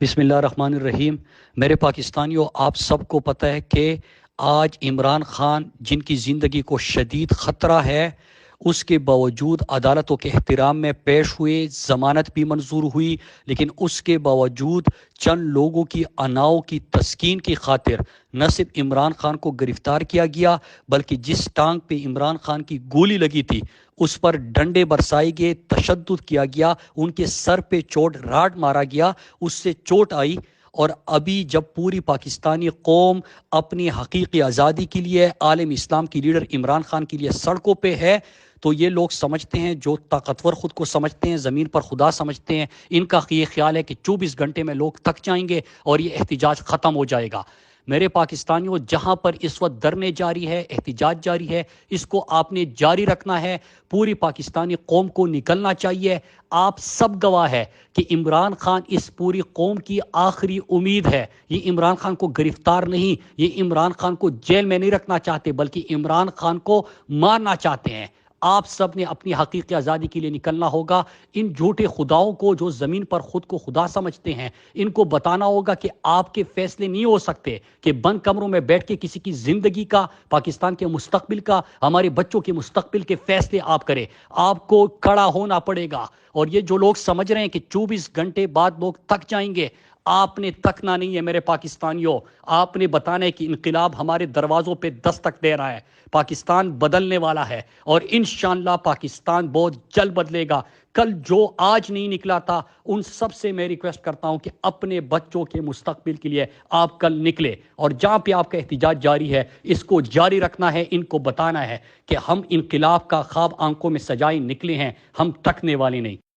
بسم اللہ الرحمن الرحیم۔ میرے پاکستانیوں، آپ سب کو پتہ ہے کہ آج عمران خان جن کی زندگی کو شدید خطرہ ہے، اس کے باوجود عدالتوں کے احترام میں پیش ہوئے، ضمانت بھی منظور ہوئی، لیکن اس کے باوجود چند لوگوں کی اناؤ کی تسکین کی خاطر نہ صرف عمران خان کو گرفتار کیا گیا، بلکہ جس ٹانگ پہ عمران خان کی گولی لگی تھی اس پر ڈنڈے برسائے گئے، تشدد کیا گیا، ان کے سر پہ چوٹ راڈ مارا گیا، اس سے چوٹ آئی۔ اور ابھی جب پوری پاکستانی قوم اپنی حقیقی آزادی کے لیے، عالم اسلام کی لیڈر عمران خان کے لیے سڑکوں پہ ہے، تو یہ لوگ سمجھتے ہیں، جو طاقتور خود کو سمجھتے ہیں، زمین پر خدا سمجھتے ہیں، ان کا یہ خیال ہے کہ 24 گھنٹے میں لوگ تھک جائیں گے اور یہ احتجاج ختم ہو جائے گا۔ میرے پاکستانیوں، جہاں پر اس وقت دھرنے جاری ہے، احتجاج جاری ہے، اس کو آپ نے جاری رکھنا ہے۔ پوری پاکستانی قوم کو نکلنا چاہیے۔ آپ سب گواہ ہے کہ عمران خان اس پوری قوم کی آخری امید ہے۔ یہ عمران خان کو گرفتار نہیں، یہ عمران خان کو جیل میں نہیں رکھنا چاہتے، بلکہ عمران خان کو مارنا چاہتے ہیں۔ آپ سب نے اپنی حقیقی آزادی کے لیے نکلنا ہوگا۔ ان جھوٹے خداؤں کو، جو زمین پر خود کو خدا سمجھتے ہیں، ان کو بتانا ہوگا کہ آپ کے فیصلے نہیں ہو سکتے، کہ بند کمروں میں بیٹھ کے کسی کی زندگی کا، پاکستان کے مستقبل کا، ہمارے بچوں کے مستقبل کے فیصلے آپ کریں۔ آپ کو کھڑا ہونا پڑے گا۔ اور یہ جو لوگ سمجھ رہے ہیں کہ 24 گھنٹے بعد لوگ تھک جائیں گے، آپ نے تھکنا نہیں ہے میرے پاکستانیوں۔ آپ نے بتانا ہے کہ انقلاب ہمارے دروازوں پہ دستک دے رہا ہے، پاکستان بدلنے والا ہے، اور انشاءاللہ پاکستان بہت جلد بدلے گا۔ کل جو آج نہیں نکلا تھا، ان سب سے میں ریکویسٹ کرتا ہوں کہ اپنے بچوں کے مستقبل کے لیے آپ کل نکلے، اور جہاں پہ آپ کا احتجاج جاری ہے اس کو جاری رکھنا ہے۔ ان کو بتانا ہے کہ ہم انقلاب کا خواب آنکھوں میں سجائے نکلے ہیں، ہم تھکنے والے نہیں۔